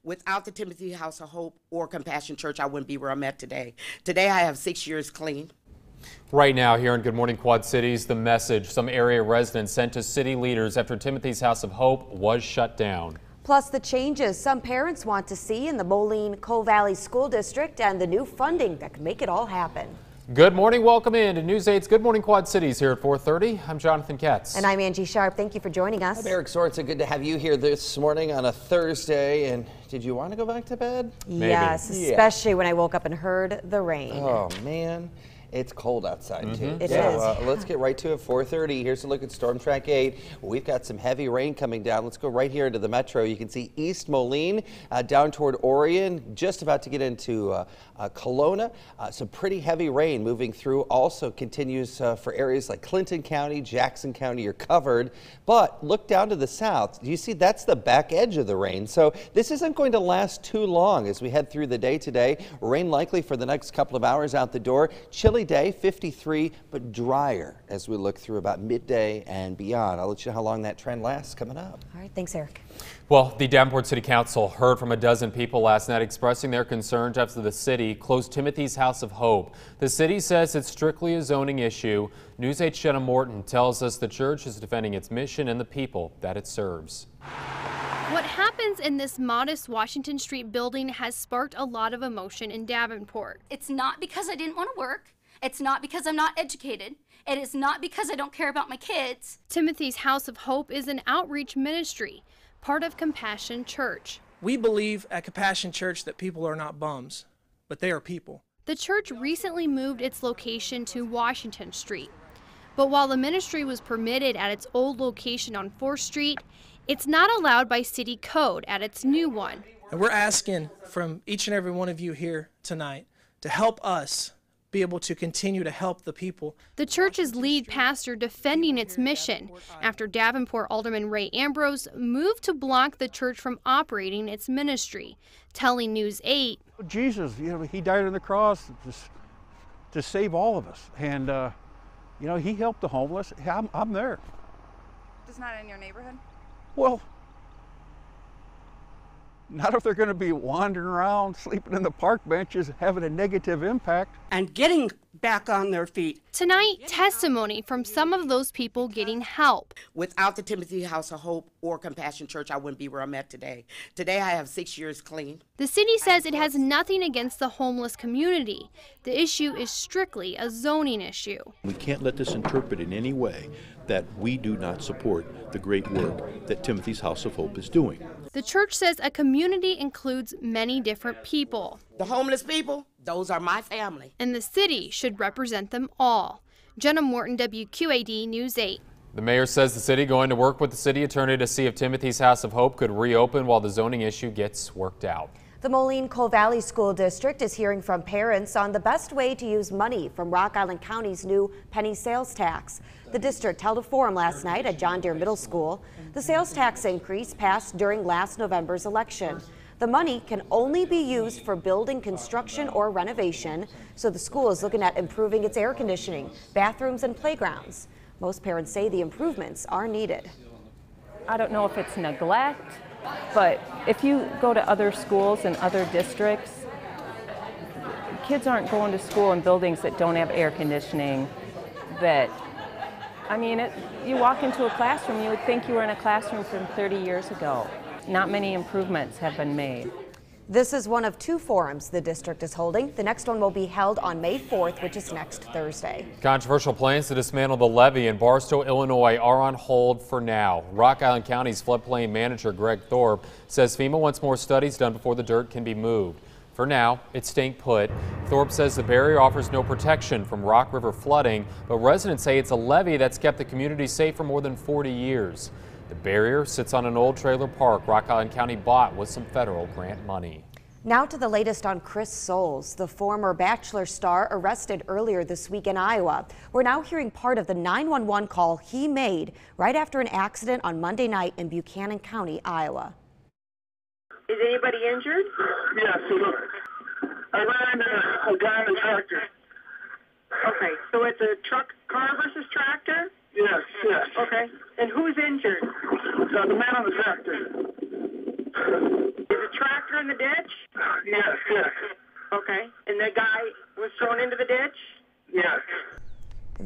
Without the Timothy House of Hope or Compassion Church, I wouldn't be where I'm at today. Today I have 6 years clean. Right now here in Good Morning Quad Cities, the message some area residents sent to city leaders after Timothy's House of Hope was shut down. Plus the changes some parents want to see in the Moline Coal Valley School District and the new funding that could make it all happen. Good morning. Welcome in to News 8's Good Morning Quad Cities here at 4:30. I'm Jonathan Katz. And I'm Angie Sharp. Thank you for joining us. I'm Eric Sortz. Good to have you here this morning on a Thursday. And did you want to go back to bed? Maybe. Yes, especially when I woke up and heard the rain. Oh, man. It's cold outside, too. It is. Let's get right to it. 4:30. Here's a look at Storm Track 8. We've got some heavy rain coming down. Let's go right here into the metro. You can see East Moline down toward Orion, just about to get into Kelowna. Some pretty heavy rain moving through. Also continues for areas like Clinton County, Jackson County. You're covered. But look down to the south. You see that's the back edge of the rain. So this isn't going to last too long as we head through the day today. Rain likely for the next couple of hours out the door. Chilly day, 53, but drier as we look through about midday and beyond. I'll let you know how long that trend lasts coming up. All right, thanks, Eric. Well, the Davenport City Council heard from a dozen people last night expressing their concerns after the city closed Timothy's House of Hope. The city says it's strictly a zoning issue. News 8's Jenna Morton tells us the church is defending its mission and the people that it serves. What happens in this modest Washington Street building has sparked a lot of emotion in Davenport. It's not because I didn't want to work. It's not because I'm not educated. It is not because I don't care about my kids. Timothy's House of Hope is an outreach ministry, part of Compassion Church. We believe at Compassion Church that people are not bums, but they are people. The church recently moved its location to Washington Street. But while the ministry was permitted at its old location on 4th Street, it's not allowed by city code at its new one. And we're asking from each and every one of you here tonight to help us be able to continue to help the people. The church's lead pastor defending its mission after Davenport Alderman Ray Ambrose moved to block the church from operating its ministry, telling News 8. Jesus, he died on the cross to save all of us. And, he helped the homeless. I'm there. Just not in your neighborhood? Well, not if they're going to be wandering around, sleeping in the park benches, having a negative impact. And getting back on their feet. Tonight, testimony from some of those people getting help. Without the Timothy House of Hope or Compassion Church, I wouldn't be where I'm at today. Today I have 6 years clean. The city says it has nothing against the homeless community. The issue is strictly a zoning issue. We can't let this interpret in any way that we do not support the great work that Timothy's House of Hope is doing. The church says a community includes many different people. The homeless people, those are my family. And the city should represent them all. Jenna Morton, WQAD News 8. The mayor says the city going to work with the city attorney to see if Timothy's House of Hope could reopen while the zoning issue gets worked out. The Moline Coal Valley School District is hearing from parents on the best way to use money from Rock Island County's new penny sales tax. The district held a forum last night at John Deere Middle School. The sales tax increase passed during last November's election. The money can only be used for building construction or renovation, so the school is looking at improving its air conditioning, bathrooms, and playgrounds. Most parents say the improvements are needed. I don't know if it's neglect, but if you go to other schools and other districts, kids aren't going to school in buildings that don't have air conditioning. You walk into a classroom, you would think you were in a classroom from 30 years ago. Not many improvements have been made. This is one of 2 forums the district is holding. The next one will be held on May 4th, which is next Thursday. Controversial plans to dismantle the levee in Barstow, Illinois are on hold for now. Rock Island County's floodplain manager Greg Thorpe says FEMA wants more studies done before the dirt can be moved. For now, it's staying put. Thorpe says the barrier offers no protection from Rock River flooding, but residents say it's a levee that's kept the community safe for more than 40 years. The barrier sits on an old trailer park Rock Island County bought with some federal grant money. Now to the latest on Chris Soules, the former Bachelor star arrested earlier this week in Iowa. We're now hearing part of the 911 call he made right after an accident on Monday night in Buchanan County, Iowa. Is anybody injured? Yes, I ran a guy in a tractor. Okay, so it's a car versus tractor? Yes, yes. Okay, and who's injured? The man on the tractor. Is the tractor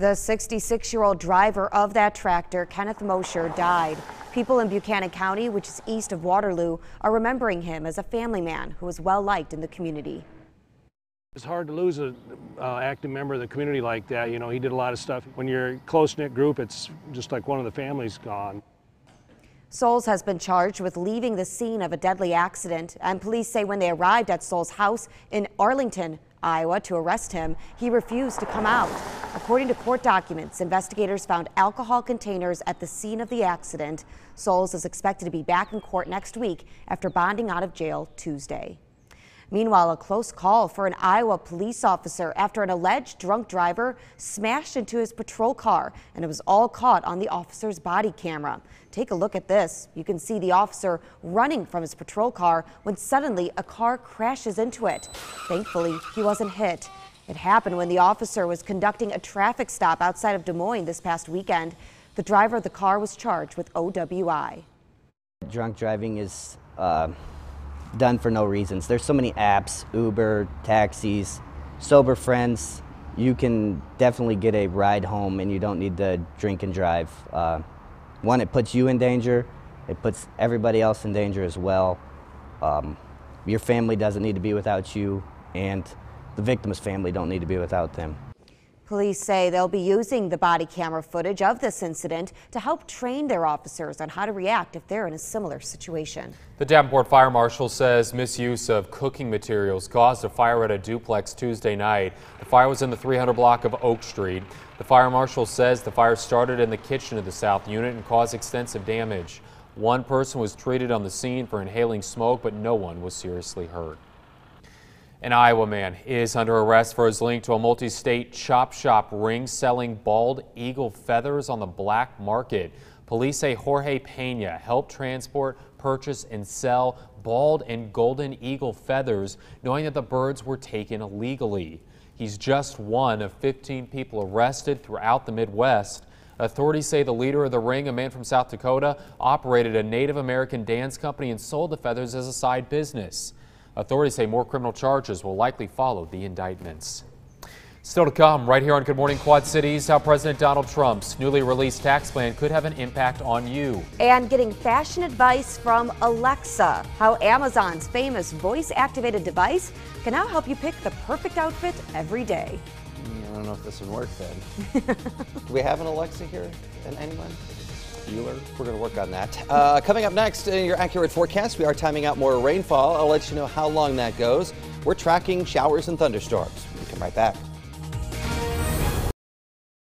The 66-year-old driver of that tractor, Kenneth Mosher, died. People in Buchanan County, which is east of Waterloo, are remembering him as a family man who was well liked in the community. It's hard to lose an active member of the community like that. You know, he did a lot of stuff. When you're a close-knit group, it's just like one of the families gone. Souls has been charged with leaving the scene of a deadly accident, and police say when they arrived at Souls' house in Arlington, Iowa, to arrest him, he refused to come out. According to court documents, investigators found alcohol containers at the scene of the accident. Souls is expected to be back in court next week after bonding out of jail Tuesday. Meanwhile, a close call for an Iowa police officer after an alleged drunk driver smashed into his patrol car, and it was all caught on the officer's body camera. Take a look at this. You can see the officer running from his patrol car when suddenly a car crashes into it. Thankfully, he wasn't hit. It happened when the officer was conducting a traffic stop outside of Des Moines this past weekend. The driver of the car was charged with OWI. Drunk driving is done for no reasons. There's so many apps, Uber, taxis, sober friends. You can definitely get a ride home and you don't need to drink and drive. One, it puts you in danger. It puts everybody else in danger as well. Your family doesn't need to be without you, and the victim's family don't need to be without them. Police say they'll be using the body camera footage of this incident to help train their officers on how to react if they're in a similar situation. The Davenport Fire Marshal says misuse of cooking materials caused a fire at a duplex Tuesday night. The fire was in the 300 block of Oak Street. The fire marshal says the fire started in the kitchen of the south unit and caused extensive damage. One person was treated on the scene for inhaling smoke, but no one was seriously hurt. An Iowa man is under arrest for his link to a multi-state chop shop ring selling bald eagle feathers on the black market. Police say Jorge Pena helped transport, purchase, and sell bald and golden eagle feathers, knowing that the birds were taken illegally. He's just one of 15 people arrested throughout the Midwest. Authorities say the leader of the ring, a man from South Dakota, operated a Native American dance company and sold the feathers as a side business. Authorities say more criminal charges will likely follow the indictments. Still to come, right here on Good Morning Quad Cities, how President Donald Trump's newly released tax plan could have an impact on you. And getting fashion advice from Alexa, how Amazon's famous voice-activated device can now help you pick the perfect outfit every day. I don't know if this would work then. Do we have an Alexa here? And anyone? Bueller? We're going to work on that. Coming up next in your accurate forecast, we are timing out more rainfall. I'll let you know how long that goes. We're tracking showers and thunderstorms. We'll come right back.